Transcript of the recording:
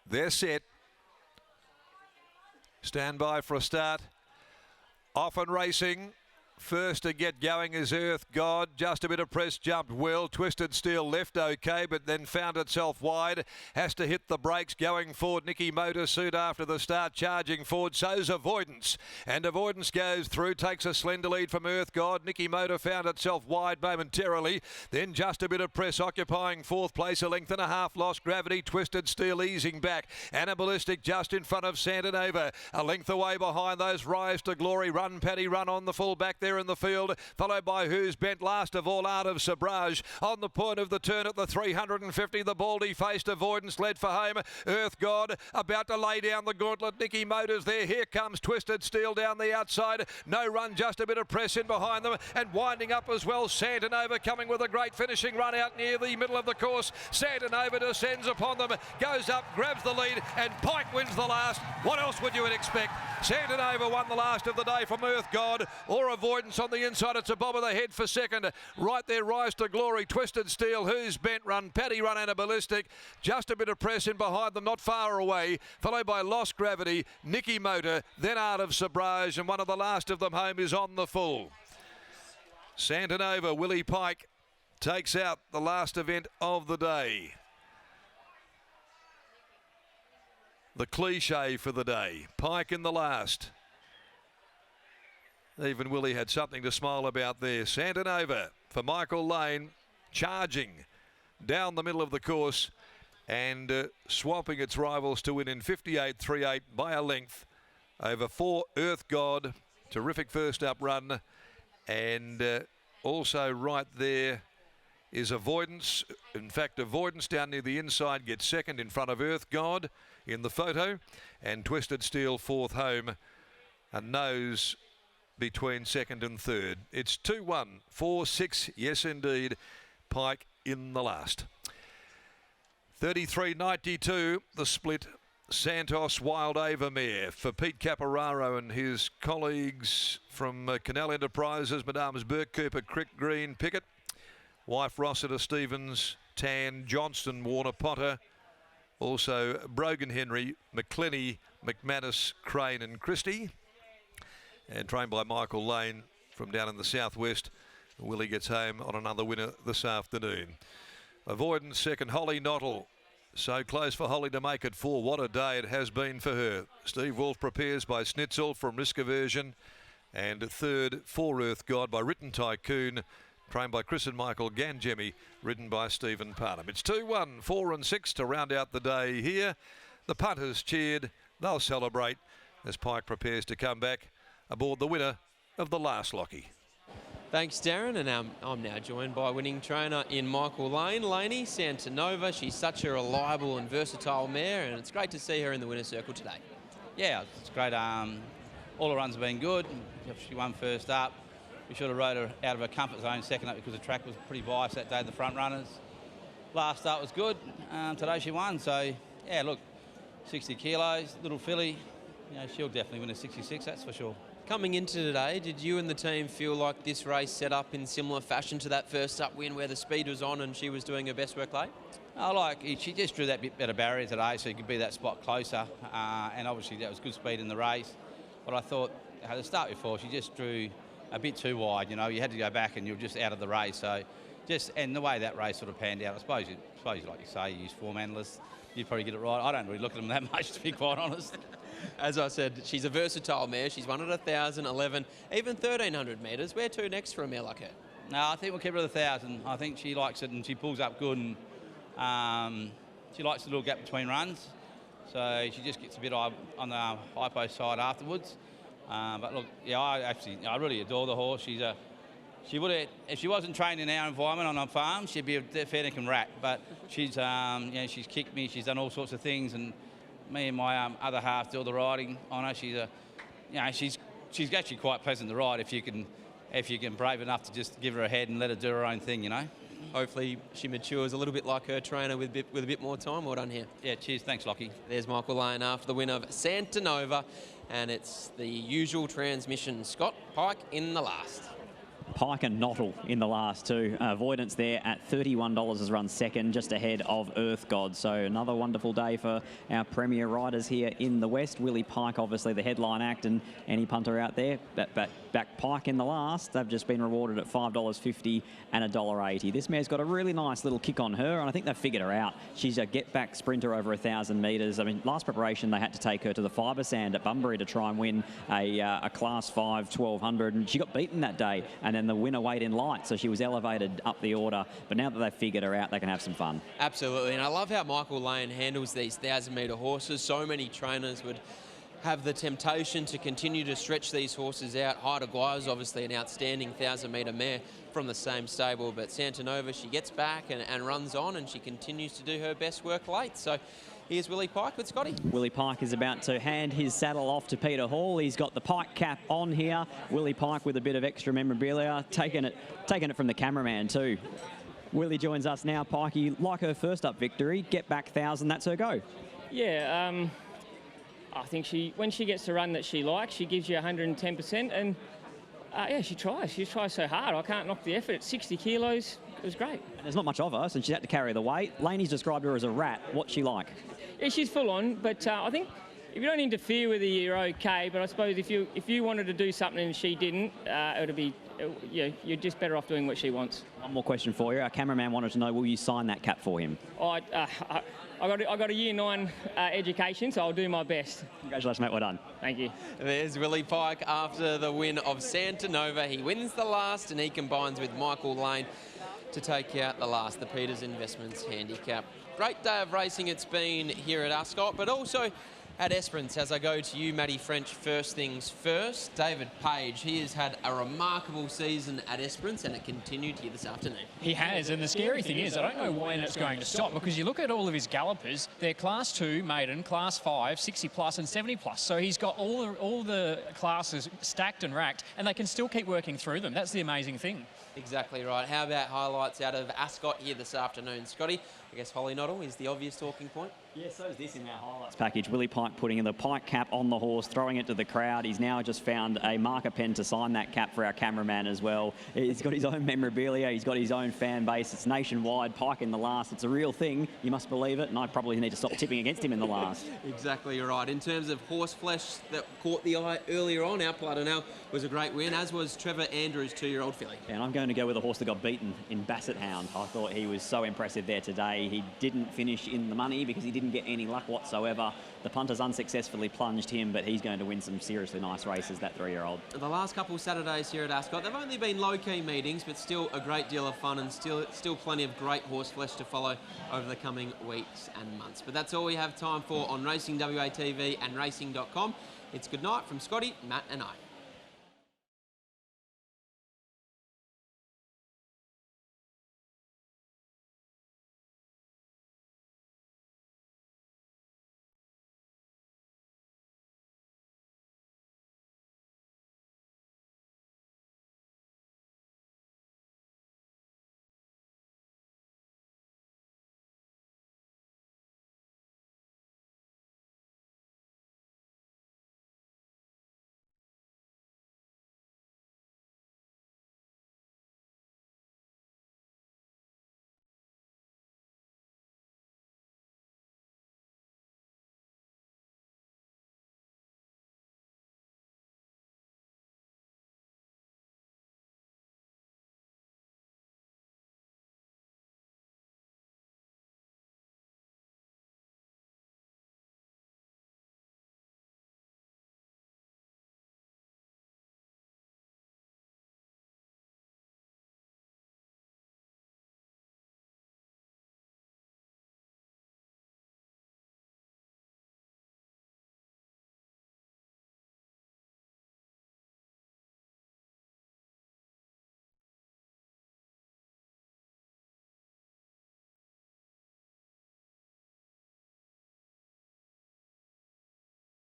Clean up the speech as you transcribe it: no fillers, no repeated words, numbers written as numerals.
They're set. Stand by for a start. Off and racing. First to get going is Earth God. Just a bit of press, jumped well. Twisted Steel left okay, but then found itself wide. Has to hit the brakes going forward. Nicky Motor soon after the start, charging forward. So's Avoidance. And Avoidance goes through, takes a slender lead from Earth God. Nicky Motor found itself wide momentarily. Then just a bit of press, occupying fourth place. A length and a half, Lost Gravity. Twisted Steel easing back. Animalistic just in front of Santanova. A length away behind those. Rise to Glory. Run, Paddy, run on the full back there in the field, followed by Who's Bent. Last of all, Art of Sabrage on the point of the turn at the 350. The baldy faced Avoidance led for home. Earth God about to lay down the gauntlet. Nicky Motors there. Here comes Twisted Steel down the outside. No run, just a bit of press in behind them, and winding up as well. Santanova coming with a great finishing run out near the middle of the course. Santanova descends upon them, goes up, grabs the lead, and Pike wins the last. What else would you expect? Santanova won the last of the day from Earth God, or Avoidance on the inside. It's a bob of the head for second. Right there, Rise to Glory, Twisted Steel, Who's Bent, Run, Paddy Run, and a Ballistic. Just a bit of press in behind them, not far away, followed by Lost Gravity, Nicky Motor, then Art of Sabrage, and one of the last of them home is On the Full. Santanova, Willie Pike takes out the last event of the day. The cliche for the day. Pike in the last. Even Willie had something to smile about there. Santanova for Michael Lane, charging down the middle of the course and swamping its rivals to win in 58.38 by a length over 4 Earth God. Terrific first up run. And also right there is Avoidance. In fact, Avoidance down near the inside gets second in front of Earth God in the photo. And Twisted Steel fourth home. A nose between second and third. It's 2-1, 4-6, yes indeed. Pike in the last. 33.92, the split. Santos Wild Avamere for Pete Caporaro and his colleagues from Canal Enterprises, Madames Burke, Cooper, Crick, Green, Pickett, wife Rossiter, Stevens, Tan, Johnston, Warner, Potter, also Brogan, Henry, McClenny, McManus, Crane and Christie. And trained by Michael Lane from down in the southwest. Willie gets home on another winner this afternoon. Avoidance second, Holly Nottle. So close for Holly to make it 4. What a day it has been for her. Steve Wolf prepares by Schnitzel from Risk Aversion. And third, For Earth God by Written Tycoon. Trained by Chris and Michael Ganjemi, ridden by Stephen Parnham. It's 2-1, 4 and 6 to round out the day here. The punters cheered. They'll celebrate as Pike prepares to come back aboard the winner of the last Lockie. Thanks, Darren, and I'm now joined by winning trainer in Michael Lane. Laney, Santanova, she's such a reliable and versatile mare, and it's great to see her in the winner's circle today. Yeah, it's great. All her runs have been good. She won first up. We should have rode her out of her comfort zone second up because the track was pretty biased that day, the front runners. Last start was good. Today she won, so yeah, look, 60 kilos, little filly. You know, she'll definitely win a 66, that's for sure. Coming into today, did you and the team feel like this race set up in similar fashion to that first up win where the speed was on and she was doing her best work late? She just drew that bit better barrier today so you could be that spot closer. And obviously that was good speed in the race. But I thought, at the start before, she just drew a bit too wide. You know, you had to go back and you were just out of the race. So and the way that race sort of panned out, I suppose like you say, you use form analysts, you'd probably get it right. I don't really look at them that much, to be quite honest. As I said, she's a versatile mare. She's won at 1,000, 11, even 1,300 metres. Where to next for a mare like her? No, I think we'll keep her at 1,000. I think she likes it and she pulls up good, and she likes the little gap between runs. So she just gets a bit on the hypo side afterwards. But look, yeah, I really adore the horse. She would have, if she wasn't trained in our environment on our farm, she'd be a fair dinkum rat. But she's, she's kicked me. She's done all sorts of things, and me and my other half do all the riding on her. She's actually quite pleasant to ride if you can brave enough to just give her a head and let her do her own thing, you know. Hopefully she matures a little bit like her trainer with a bit more time. Well done here. Yeah, cheers. Thanks, Lockie. There's Michael Lane after the win of Santanova, and it's the usual transmission. Scott, Pike in the last. Pike and Knottle in the last two. Avoidance there at $31 has run second, just ahead of Earth God. So another wonderful day for our premier riders here in the West. Willie Pike, obviously the headline act, and any punter out there. Back Pike in the last. They've just been rewarded at $5.50 and $1.80. This mare's got a really nice little kick on her, and I think they've figured her out. She's a get-back sprinter over 1,000 metres. I mean, last preparation they had to take her to the fibre sand at Bunbury to try and win a Class 5 1200, and she got beaten that day, and then the winner weighed in light, so she was elevated up the order. But now that they've figured her out, they can have some fun. Absolutely, and I love how Michael Lane handles these 1,000-metre horses. So many trainers would have the temptation to continue to stretch these horses out. Haida Guire's obviously an outstanding 1,000-metre mare from the same stable, but Santanova, she gets back and runs on, and she continues to do her best work late. So here's Willie Pike with Scotty. Willie Pike is about to hand his saddle off to Peter Hall. He's got the Pike cap on here. Willie Pike with a bit of extra memorabilia, taking it from the cameraman too. Willie joins us now. Pikey, like her first up victory, get back 1,000, that's her go. Yeah, I think when she gets the run that she likes, she gives you 110%, and yeah, she tries. She tries so hard. I can't knock the effort. At 60 kilos, it was great. And there's not much of her, since she had to carry the weight. Laney's described her as a rat. What's she like? Yeah, she's full on, but I think if you don't interfere with her, you're okay. But I suppose if you wanted to do something and she didn't, it'd be, you're just better off doing what she wants. One more question for you. Our cameraman wanted to know, will you sign that cap for him? I got a Year 9 education, so I'll do my best. Congratulations, mate. Well done. Thank you. There's Willie Pike after the win of Santanova. He wins the last, and he combines with Michael Lane to take out the last, the Peters Investments handicap. Great day of racing it's been here at Ascot, but also at Esperance. As I go to you, Matty French, first things first. David Page, he has had a remarkable season at Esperance, and it continued here this afternoon. He has, and the scary thing is, I don't know when it's going to stop, because you look at all of his gallopers, they're Class 2 maiden, Class 5, 60 plus and 70 plus. So he's got all the classes stacked and racked, and they can still keep working through them. That's the amazing thing. Exactly right. How about highlights out of Ascot here this afternoon, Scotty? I guess Holly Noddle is the obvious talking point. Yeah, so is this in our highlights package. Willie Pike putting in the Pike cap on the horse, throwing it to the crowd. He's now just found a marker pen to sign that cap for our cameraman as well. He's got his own memorabilia. He's got his own fan base. It's nationwide. Pike in the last. It's a real thing. You must believe it. And I probably need to stop tipping against him in the last. Exactly right. In terms of horse flesh that caught the eye earlier on, our Platinel was a great win, as was Trevor Andrews' 2-year-old filly. And I'm going to go with a horse that got beaten in Basset Hound. I thought he was so impressive there today. He didn't finish in the money because he didn't get any luck whatsoever. The punters unsuccessfully plunged him, but he's going to win some seriously nice races, that 3-year-old. The last couple of Saturdays here at Ascot, they've only been low-key meetings, but still a great deal of fun, and still plenty of great horse flesh to follow over the coming weeks and months. But that's all we have time for on Racing WA TV and racing.com. It's good night from Scotty, Matt and I.